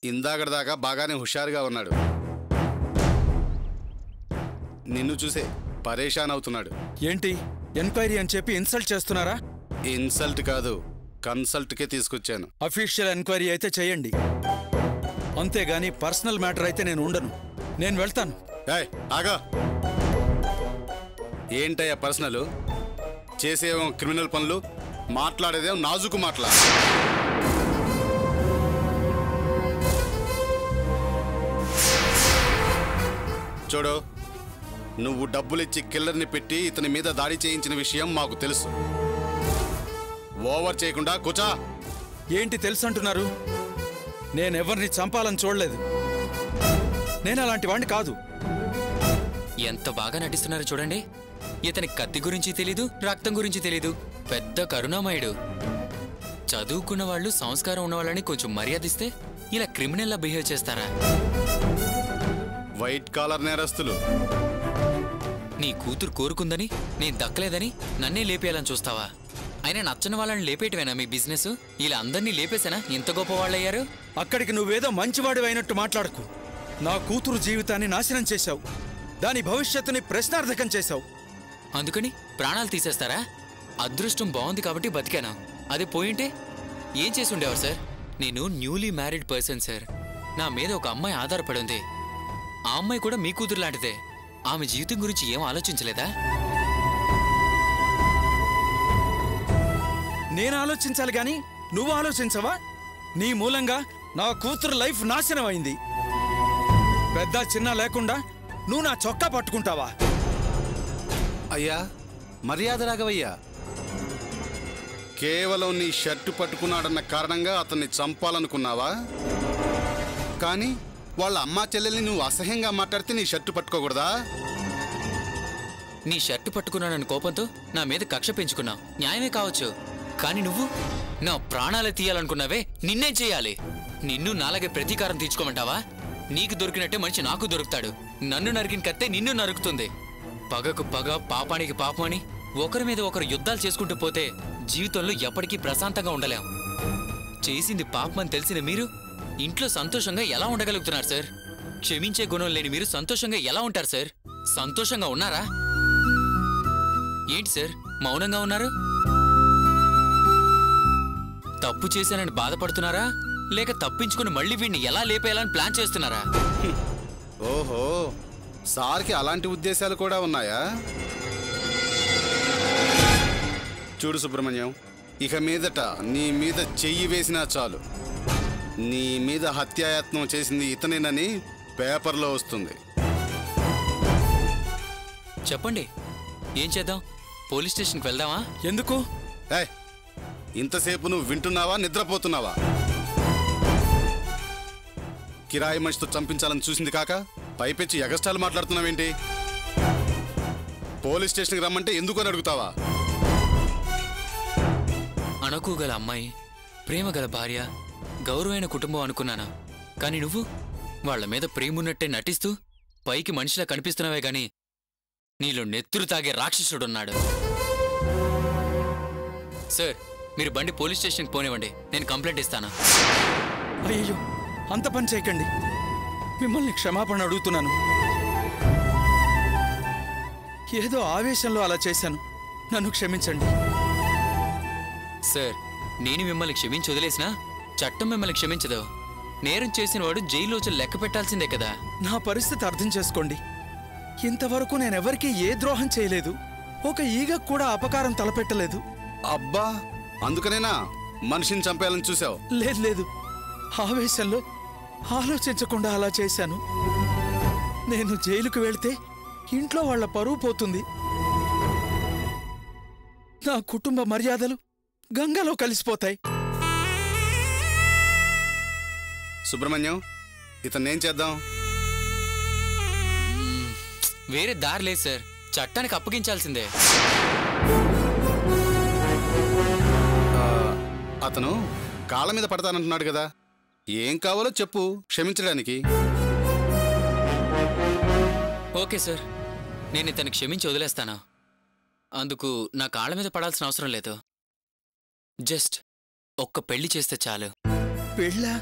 ఇందాకదాకా బాగానే హుషారుగా ఉన్నాడు. నిన్ను చూసే పరేషాన్ అవుతున్నాడు. ఏంటి ఎంక్వైరీ అని చెప్పి ఇన్సల్ట్ చేస్తున్నారా? ఇన్సల్ట్ కాదు, కన్సల్ట్కే తీసుకొచ్చాను. అఫీషియల్ ఎంక్వైరీ అయితే చేయండి, అంతేగాని పర్సనల్ మ్యాటర్ అయితే నేను ఉండను. నేను వెళ్తాను. ఏయ్ ఆగా! ఏంటయ్యా పర్సనల్? చేసేవేమో క్రిమినల్ పనులు, మాట్లాడేదేమో నాజుకు మాట్లా. చూడు, నువ్వు డబ్బులిచ్చి కిల్లర్ని పెట్టి ఇతని మీద దాడి చేయించిన విషయం మాకు తెలుసు. ఓవర్ చేయకుండా కూచా. ఏంటి తెలుసు అంటున్నారు? నేనెవరిని చంపాలని చూడలేదు. నేను అలాంటి వాడిని కాదు. ఎంత బాగా నటిస్తున్నారు చూడండి. ఇతని కత్తి గురించి తెలీదు, రక్తం గురించి తెలీదు. పెద్ద కరుణామయుడు. చదువుకున్న వాళ్ళు, సంస్కారం ఉన్నవాళ్ళని కొంచెం మర్యాదిస్తే ఇలా క్రిమినల్లా బిహేవ్ చేస్తారా? వైట్ కాలర్ నేరస్తులు. నీ కూతురు కోరుకుందని, నేను దక్కలేదని నన్నే లేపేయాలని చూస్తావా? అయినా నచ్చని వాళ్ళని లేపేయటమేనా మీ బిజినెస్? ఇలా అందరినీ లేపేసేనా ఇంత గొప్ప వాళ్ళయ్యారు? అక్కడికి నువ్వేదో మంచివాడివి అయినట్టు మాట్లాడకు. నా కూతురు జీవితాన్ని నాశనం చేశావు, దాని భవిష్యత్తుని ప్రశ్నార్థకం చేశావు. అందుకని ప్రాణాలు తీసేస్తారా? అదృష్టం బాగుంది కాబట్టి బతికానా? అది పోయింటే ఏం చేసి ఉండేవారు సార్? నేను న్యూలీ మ్యారీడ్ పర్సన్ సార్. నా మీద ఒక అమ్మాయి ఆధారపడి ఉంది. ఆ అమ్మాయి కూడా మీ కూతురు లాంటిదే. ఆమె జీవితం గురించి ఏం ఆలోచించలేదా? నేను ఆలోచించాలి గాని నువ్వు ఆలోచించవా? నీ మూలంగా నా కూతురు లైఫ్ నాశనం అయింది. పెద్ద చిన్న లేకుండా నువ్వు నా చొక్కా పట్టుకుంటావా? అయ్యా మర్యాద రాఘవయ్యా, కేవలం నీ షర్టు పట్టుకున్నాడన్న కారణంగా అతన్ని చంపాలనుకున్నావా? కానీ వాళ్ళ అమ్మా చెల్లెల్ని నువ్వు అసహ్యంగా మాట్లాడితే నీ షర్టు పట్టుకోకూడదా? నీ షర్టు పట్టుకున్నానన్న కోపంతో నా మీద కక్ష పెంచుకున్నావు, న్యాయమే కావచ్చు. కానీ నువ్వు నా ప్రాణాలు తీయాలనుకున్నావే, నిన్నేం చేయాలి? నిన్ను నాలాగే ప్రతీకారం తీర్చుకోమంటావా? నీకు దొరికినట్టే మనిషి నాకు దొరుకుతాడు. నన్ను నరికిన కత్తే నిన్ను నరుకుతుంది. పగకు పగ, పాపానికి పాపమని ఒకరి మీద ఒకరు యుద్ధాలు చేసుకుంటూ పోతే జీవితంలో ఎప్పటికీ ప్రశాంతంగా ఉండలేం. చేసింది పాపమని తెలిసిన మీరు ఇంట్లో సంతోషంగా ఎలా ఉండగలుగుతున్నారు సార్? క్షమించే గుణం లేని మీరు సంతోషంగా ఎలా ఉంటారు సార్? సంతోషంగా ఉన్నారా? ఏంటి సార్ మౌనంగా ఉన్నారు? తప్పు చేశానని బాధపడుతున్నారా, లేక తప్పించుకుని మళ్ళీ వీడిని ఎలా లేపేయాలని ప్లాన్ చేస్తున్నారా? ఓహో, సార్కి అలాంటి ఉద్దేశాలు కూడా ఉన్నాయా? చూడు సుబ్రహ్మణ్యం, ఇక మీదట నీ మీద చెయ్యి వేసినా చాలు, నీ మీద హత్యాయత్నం చేసింది ఇతనేనని పేపర్లో వస్తుంది. చెప్పండి, ఏం చేద్దాం? పోలీస్ స్టేషన్కి వెళ్దామా? ఎందుకు? ఇంతసేపు నువ్వు వింటున్నావా, నిద్రపోతున్నావా? కిరాయి మనిషితో చంపించాలని చూసింది కాక పైపెచ్చి ఎగస్టాలు మాట్లాడుతున్నావేంటి? పోలీస్ స్టేషన్కి రమ్మంటే ఎందుకు అని అడుగుతావా? అణకుగల అమ్మాయి, ప్రేమగల భార్య, గౌరవమైన కుటుంబం అనుకున్నాను. కానీ నువ్వు వాళ్ల మీద ప్రేమున్నట్టే నటిస్తూ పైకి మనిషిలా కనిపిస్తున్నావే గాని నీలో నెత్తురు తాగే రాక్షసుడున్నాడు. సార్, మీరు బండి పోలీస్ స్టేషన్కి పోనివ్వండి, నేను కంప్లైంట్ ఇస్తాను. అయ్యో, అంత పని చేయకండి. మిమ్మల్ని క్షమాపణ అడుగుతున్నాను. ఏదో ఆవేశంలో అలా చేశాను, నన్ను క్షమించండి. సార్, నేను మిమ్మల్ని క్షమించి వదిలేసినా చట్టం మిమ్మల్ని క్షమించదు. నేరం చేసిన వాడు జైల్లోచి లెక్క పెట్టాల్సిందే కదా. నా పరిస్థితి అర్థం చేసుకోండి. ఇంతవరకు నేనెవరికీ ఏ ద్రోహం చేయలేదు, ఒక ఈగకు కూడా అపకారం తలపెట్టలేదు. అబ్బా, అందుకనేనా మనిషిని చంపేయాలని చూసావు? లేదు లేదు, ఆవేశంలో ఆలోచించకుండా అలా చేశాను. నేను జైలుకు వెళ్తే ఇంట్లో వాళ్ల పరువు పోతుంది, నా కుటుంబ మర్యాదలు గంగలో కలిసిపోతాయి. సుబ్రహ్మణ్యం, ఇతన్నేం చేద్దాం? వేరే దారి లేదు సార్, చట్టానికి అప్పగించాల్సిందే. అతను కాళ్ళ మీద పడతానంటున్నాడు కదా, ఏం కావాలో చెప్పు క్షమించడానికి. ఓకే సార్, నేను ఇతన్ని క్షమించి వదిలేస్తాను. అందుకు నా కాళ్ళ మీద పడాల్సిన అవసరం లేదు. జస్ట్ ఒక్క పెళ్లి చేస్తే చాలు. పెళ్ళా?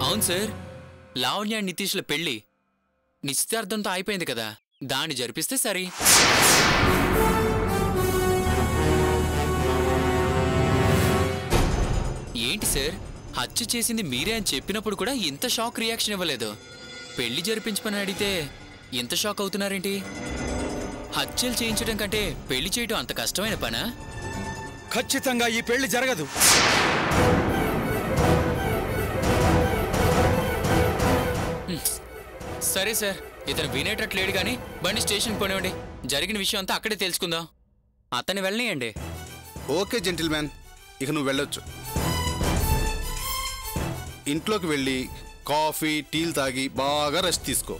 అవును సార్, లావణ్య నితీష్ల పెళ్లి నిశ్చితార్థంతో అయిపోయింది కదా, దాన్ని జరిపిస్తే సరే. ఏంటి సార్, హత్య చేసింది మీరే అని చెప్పినప్పుడు కూడా ఇంత షాక్ రియాక్షన్ ఇవ్వలేదు. పెళ్లి జరిపించమని అడిగితే ఎంత షాక్ అవుతున్నారేంటి? హత్యలు చేయించడం కంటే పెళ్లి చేయడం అంత కష్టమైన పనా? ఖచ్చితంగా ఈ పెళ్లి జరగదు. సరే సార్, ఇతను వినేటట్లేడు గాని బండి స్టేషన్కి పోనివ్వండి. జరిగిన విషయం అంతా అక్కడే తెలుసుకుందాం. అతన్ని వెళ్ళనియండి. ఓకే జెంటిల్మ్యాన్, ఇక నువ్వు వెళ్ళొచ్చు. ఇంట్లోకి వెళ్ళి కాఫీ టీలు తాగి బాగా రెస్ట్ తీసుకో.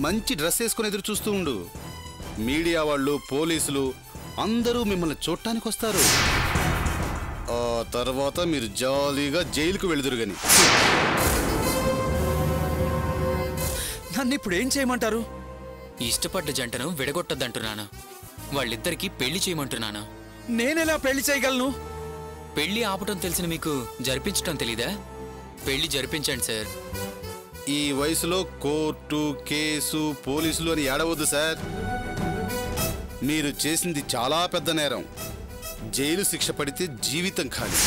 మంచి డ్రెస్ వేసుకొని ఎదురు చూస్తూ ఉండు. మీడియా వాళ్ళు, పోలీసులు అందరూ మిమ్మల్ని చూడటానికి వస్తారు. ఆ తర్వాత మీరు జాలీగా జైలుకు వెళుదురుగని. నన్ను ఇప్పుడు ఏం చేయమంటారు? ఇష్టపడ్డ జంటను విడగొట్టద్దంటున్నాను. వాళ్ళిద్దరికీ పెళ్లి చేయమంటున్నాను. నేనెలా పెళ్లి చేయగలను? పెళ్లి ఆపటం తెలిసిన మీకు జరిపించటం తెలీదా? పెళ్లి జరిపించండి సార్. ఈ వయసులో కోర్టు, కేసు, పోలీసులు అని ఏడవద్దు సార్. మీరు చేసింది చాలా పెద్ద నేరం. జైలు శిక్ష పడితే జీవితం ఖాళీ.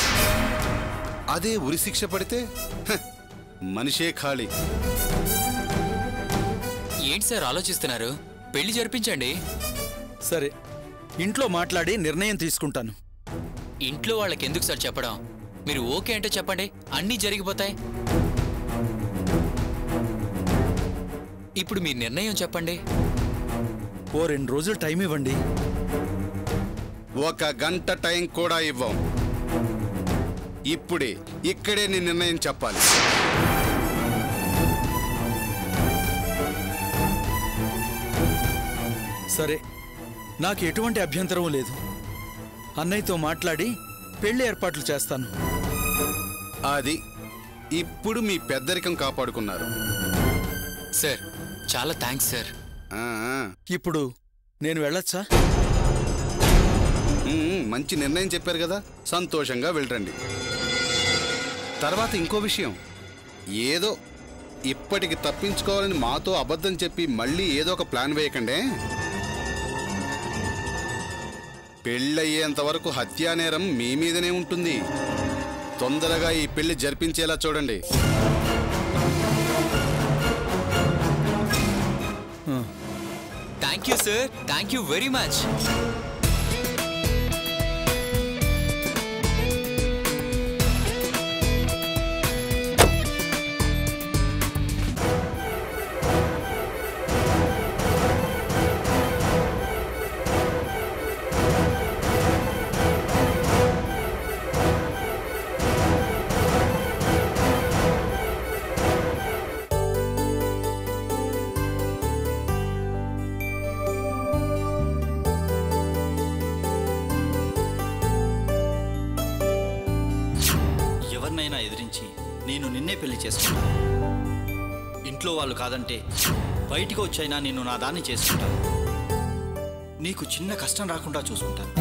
అదే ఉరి శిక్ష పడితే మనిషే ఖాళీ. ఏంటి సార్ ఆలోచిస్తున్నారు? పెళ్లి జరిపించండి. సరే, ఇంట్లో మాట్లాడి నిర్ణయం తీసుకుంటాను. ఇంట్లో వాళ్ళకి ఎందుకు సార్ చెప్పడం? మీరు ఓకే అంటే చెప్పండి, అన్నీ జరిగిపోతాయి. ఇప్పుడు మీ నిర్ణయం చెప్పండి. ఓ 2 రోజులు టైం ఇవ్వండి. 1 గంట టైం కూడా ఇవ్వం. ఇప్పుడే ఇక్కడే నీ నిర్ణయం చెప్పాలి. సరే, నాకు ఎటువంటి అభ్యంతరం లేదు. అన్నయ్యతో మాట్లాడి పెళ్లి ఏర్పాట్లు చేస్తాను. అది ఇప్పుడు మీ పెద్దరికం కాపాడుకున్నారు. సార్, చాలా థ్యాంక్స్ సార్. ఇప్పుడు నేను వెళ్ళొచ్చా? మంచి నిర్ణయం చెప్పారు కదా, సంతోషంగా వెళ్ళండి. తర్వాత ఇంకో విషయం, ఏదో ఇప్పటికి తప్పించుకోవాలని మాతో అబద్ధం చెప్పి మళ్ళీ ఏదో ఒక ప్లాన్ వేయకండే. పెళ్ళయ్యేంత వరకు హత్యానేరం మీ మీదనే ఉంటుంది. తొందరగా ఈ పెళ్లి జరిపించేలా చూడండి. Thank you sir, thank you very much. ఎవరినైనా ఎదిరించి నేను నిన్నే పెళ్లి చేసుకుంటాను. ఇంట్లో వాళ్ళు కాదంటే బయటికి వచ్చైనా నేను నా దాన్ని చేసుకుంటాను. నీకు చిన్న కష్టం రాకుండా చూసుకుంటాను.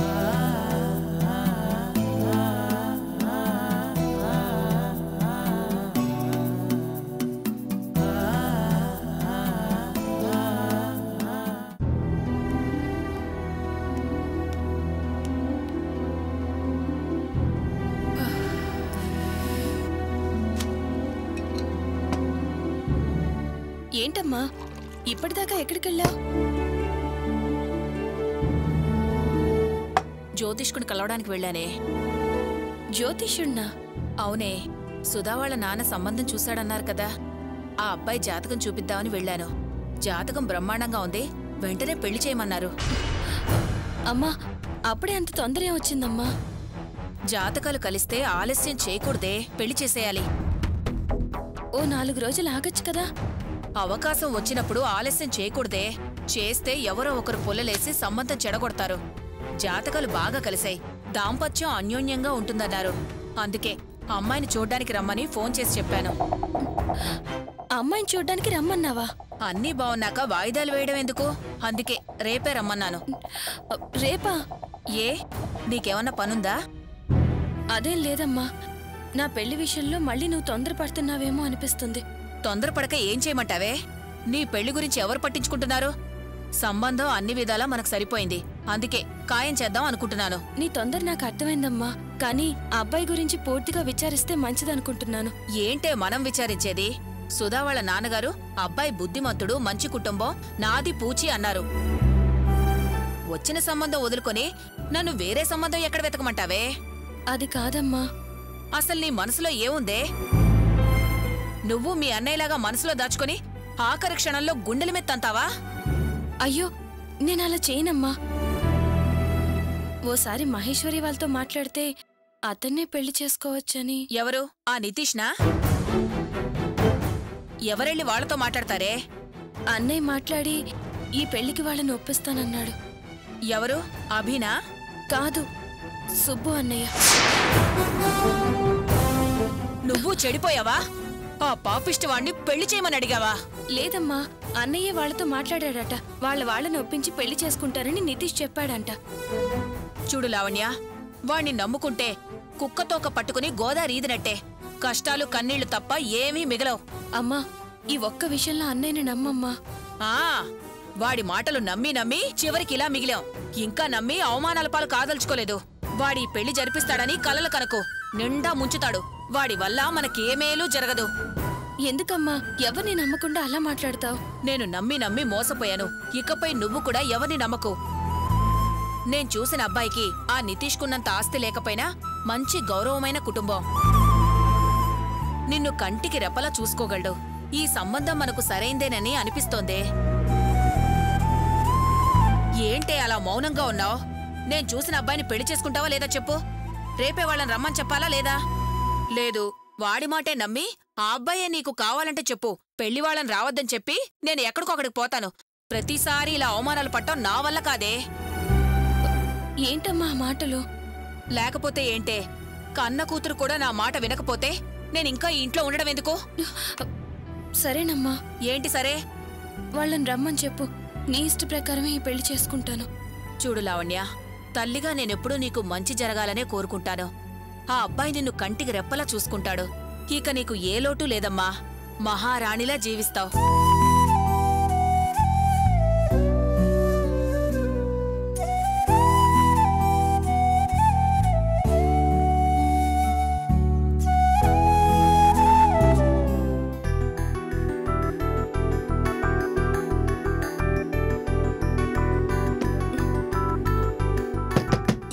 ఏంటమ్మా, ఇప్పటిదాకా ఎక్కడికెళ్ళావు? జ్యోతిష్కుని కలవడానికి వెళ్ళానే. జ్యోతిష్యుణ్ణా? అవునే, సుధా వాళ్ళ నాన్న సంబంధం చూశాడన్నారు కదా, ఆ అబ్బాయి జాతకం చూపిద్దామని వెళ్ళాను. జాతకం బ్రహ్మాండంగా ఉంది, వెంటనే పెళ్లి చేయమన్నారు. అమ్మా, అప్పుడే అంత తొందర వచ్చిందమ్మా. జాతకాలు కలిస్తే ఆలస్యం చేయకూడదే, పెళ్లి చేసేయాలి. ఓ 4 రోజులు ఆగచ్చు కదా. అవకాశం వచ్చినప్పుడు ఆలస్యం చేయకూడదే, చేస్తే ఎవరో ఒకరు పుల్లలేసి సంబంధం చెడగొడతారు. జాతకాలు బాగా కలిశాయి, దాంపత్యం అన్యోన్యంగా ఉంటుందన్నారు. అందుకే అమ్మాయిని చూడ్డానికి రమ్మని ఫోన్ చేసి చెప్పాను. అమ్మాయిని చూడ్డానికి రమ్మన్నావా? అన్నీ బాగున్నాక వాయిదాలు వేయడం ఎందుకు? అందుకే రేపే రమ్మన్నాను. రేపా? ఏ, నీకేమన్నా పనుందా? అదేం లేదమ్మా, నా పెళ్లి విషయంలో మళ్ళీ నువ్వు తొందరపడుతున్నావేమో అనిపిస్తుంది. తొందరపడక ఏం చేయమంటావే? నీ పెళ్లి గురించి ఎవరు పట్టించుకుంటున్నారు? సంబంధం అన్ని విధాలా మనకు సరిపోయింది. అందుకే ఖాయం చేద్దాం అనుకుంటున్నాను. నీ తొందర నాకు అర్థమైందమ్మా, కానీ ఆ అబ్బాయి గురించి పూర్తిగా విచారిస్తే మంచిదనుకుంటున్నాను. ఏంటే మనం విచారించేది? సుధా వాళ్ళ నాన్నగారు అబ్బాయి బుద్ధిమంతుడు, మంచి కుటుంబం, నాది పూచి అన్నారు. వచ్చిన సంబంధం వదులుకొని నన్ను వేరే సంబంధం ఎక్కడ వెతకమంటావే? అది కాదమ్మా. అసలు నీ మనసులో ఏముందే? నువ్వు మీ అన్నయ్యలాగా మనసులో దాచుకొని ఆఖరి క్షణంలో గుండెల మీద తంతావా? అయ్యో, నేనలా చేయనమ్మా. ఓసారి మహేశ్వరి వాళ్ళతో మాట్లాడితే అతన్నే పెళ్లి చేసుకోవచ్చని. ఎవరు? ఆ నితీష్నా? ఎవరెళ్ళి వాళ్లతో మాట్లాడతారే? అన్నయ్య మాట్లాడి ఈ పెళ్లికి వాళ్ళని ఒప్పిస్తానన్నాడు. ఎవరు? అభినా? కాదు, సుబ్బు అన్నయ్య. నువ్వు చెడిపోయావా? ఆ పాపిష్టి వాణ్ణి పెళ్లి చేయమని అడిగావా? లేదమ్మా, అన్నయ్య వాళ్ళతో మాట్లాడాడట. వాళ్ళని ఒప్పించి పెళ్లి చేసుకుంటారని నితీష్ చెప్పాడంట. చూడు లావణ్య, వాణ్ణి నమ్ముకుంటే కుక్కతోక పట్టుకుని గోదావరి ఈదినట్టే. కష్టాలు కన్నీళ్లు తప్ప ఏమీ మిగలవు. అమ్మా, ఈ ఒక్క విషయంలో అన్నయ్యని నమ్మమ్మా. వాడి మాటలు నమ్మి నమ్మి చివరికి ఇలా మిగిలాం. ఇంకా నమ్మి అవమానాల పాలు కాదలుచుకోలేదు. వాడి పెళ్లి జరిపిస్తాడని కలలు కనకు. నిండా ముంచుతాడు. వాడి వల్ల మనకేమేలూ జరగదు. ఎందుకమ్మా ఎవరిని నమ్మకుండా అలా మాట్లాడతావు? నేను నమ్మి నమ్మి మోసపోయాను. ఇకపై నువ్వు కూడా ఎవరిని నమ్మకు. నేను చూసిన అబ్బాయికి ఆ నితీష్కున్నంత ఆస్తి లేకపోయినా మంచి గౌరవమైన కుటుంబం. నిన్ను కంటికి రెప్పలా చూసుకోగలడు. ఈ సంబంధం మనకు సరైందేనని అనిపిస్తోందే. ఏంటే అలా మౌనంగా ఉన్నావు? నేను చూసిన అబ్బాయిని పెళ్లి చేసుకుంటావా లేదా చెప్పు. రేపే వాళ్ళని రమ్మని చెప్పాలా లేదా? లేదు, వాడి మాటే నమ్మి ఆ అబ్బాయే నీకు కావాలంటే చెప్పు. పెళ్లి వాళ్ళని రావద్దని చెప్పి నేను ఎక్కడికొక్కడికి పోతాను. ప్రతిసారి ఇలా అవమానాలు పట్టం నా వల్ల కాదే. ఏంటమ్మా ఆ మాటలు? లేకపోతే ఏంటే? కన్న కూతురు కూడా నా మాట వినకపోతే నేనింకా ఈ ఇంట్లో ఉండడం ఎందుకు? సరేనమ్మా. ఏంటి సరే? వాళ్ళని రమ్మని చెప్పు. నీ ఇష్ట ప్రకారమే ఈ పెళ్లి చేసుకుంటాను. చూడు లావణ్య, తల్లిగా నేనెప్పుడూ నీకు మంచి జరగాలనే కోరుకుంటాను. ఆ అబ్బాయి నిన్ను కంటికి రెప్పలా చూసుకుంటాడు. ఇక నీకు ఏ లోటు లేదమ్మా. మహారాణిలా జీవిస్తావు.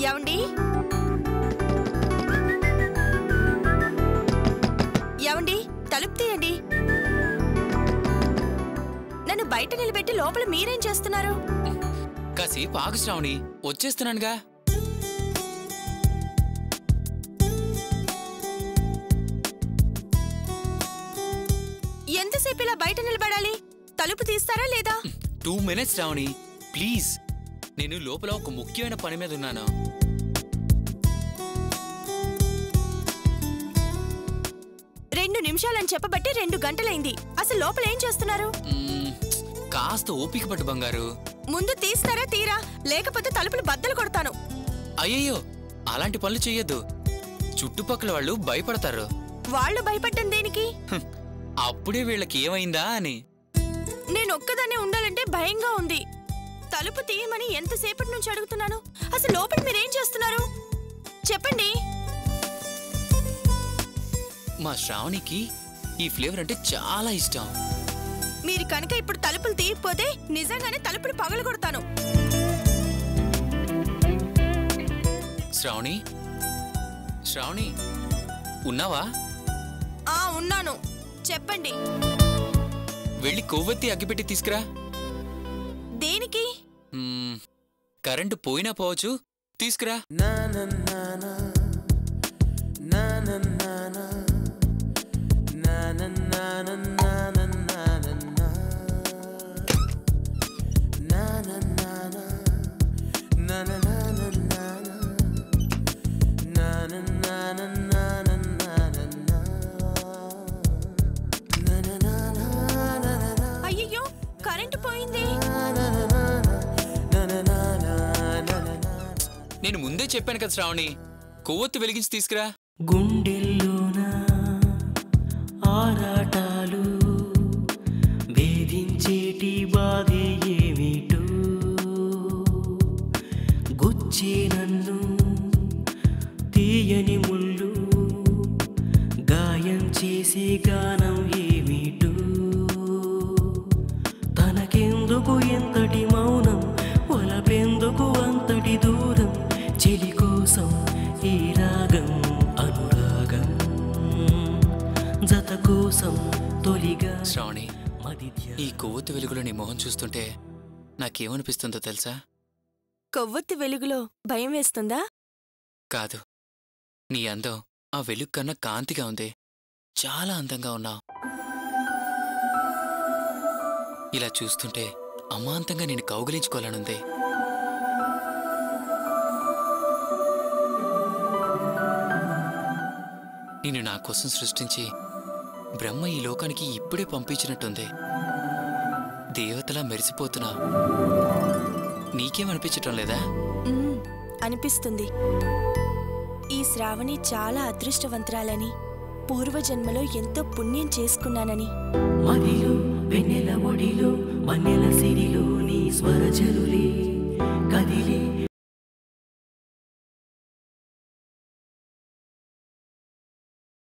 ఏవండి? ఏవండి, తలుపు తీయండి. నన్ను బయట నిలబెట్టి లోపల మీరేం చేస్తున్నారు? కాసేపు ఆగు శ్రావణి, వచ్చేస్తున్నానుగా. ఎంతసేపు ఇలా బయట నిలబడాలి? తలుపు తీస్తారా లేదా? 2 minutes శ్రావణి, ప్లీజ్. నేను లోపల ఒక ముఖ్యమైన పని మీద ఉన్నాను. 2 నిమిషాలని చెప్పబట్టి 2 గంటలైంది. అసలు లోపల ఏం చేస్తున్నారు? కాస్త ఓపిక పట్టు బంగారు. ముందు తీస్తారా తీరా, లేకపోతే తలుపులు బద్దలు కొడతాను. అయ్యయ్యో, అలాంటి పనులు చెయ్యొద్దు. చుట్టుపక్కల వాళ్ళు భయపడతారు. వాళ్ళు భయపడ్డం దేనికి? అప్పుడే వీళ్ళకి ఏమైందా అని. నేనొక్కదాన్నే ఉండాలంటే భయంగా ఉంది. తలుపు తీయమని ఎంతసేపటి నుంచి అడుగుతున్నాను. అసలు లోపల మీరేం చేస్తున్నారు చెప్పండి. మా శ్రావణికి ఈ ఫ్లేవర్ అంటే చాలా ఇష్టం. మీరు కనుక ఇప్పుడు తలుపులు తీయకపోతే నిజంగానే తలుపులు పగలగొడతాను. శ్రావణి, శ్రావణి, ఉన్నావా? ఉన్నాను, చెప్పండి. వెళ్ళి కొవ్వొత్తి అగ్గిపెట్టి తీసుకురా. దేనికి? కరెంటు పోయినా పోవచ్చు, తీసుకురా. అయ్యో, కరెంటు పోయింది. నేను ముందే చెప్పాను కదా శ్రావణి, కొవ్వొత్తి వెలిగించి తీసుకురా. గుండెల్లోన గుచ్చే నన్ను తీయని ముళ్ళు గాయం చేసే గానం ఏమిటో తనకెందుకు ఎంతటి మౌనం వలపెందుకు అంతటి దూరం చెలి కోసం ఈ రాగం అనురాగం జత కోసం తొలిగా శ్రావణి, ఈ కొవ్వొత్తి వెలుగులో నీ మొహం చూస్తుంటే నాకేమనిపిస్తుందో తెలుసా? కొవ్వొత్తి వెలుగులో భయం వేస్తుందా? కాదు, నీ అందం ఆ వెలుగు కన్నా కాంతిగా ఉంది. చాలా అందంగా ఉన్నావు. ఇలా చూస్తుంటే అమాంతంగా నేను కౌగిలించుకోవాలనుంది. నిన్ను నా కోసం సృష్టించి బ్రహ్మ ఈ లోకానికి ఇప్పుడే పంపించినట్టుంది. దేవతలా మెరిసిపోతున్నా. నీకేమనిపించటం లేదా? అనిపిస్తుంది. ఈ శ్రావణి చాలా అదృష్టవంతురాలని, పూర్వజన్మలో ఎంతో పుణ్యం చేసుకున్నానని. మదిలో వెన్నెల ఒడిలో మన్నెల సిరిలో నీ స్వరజలులే కదిలే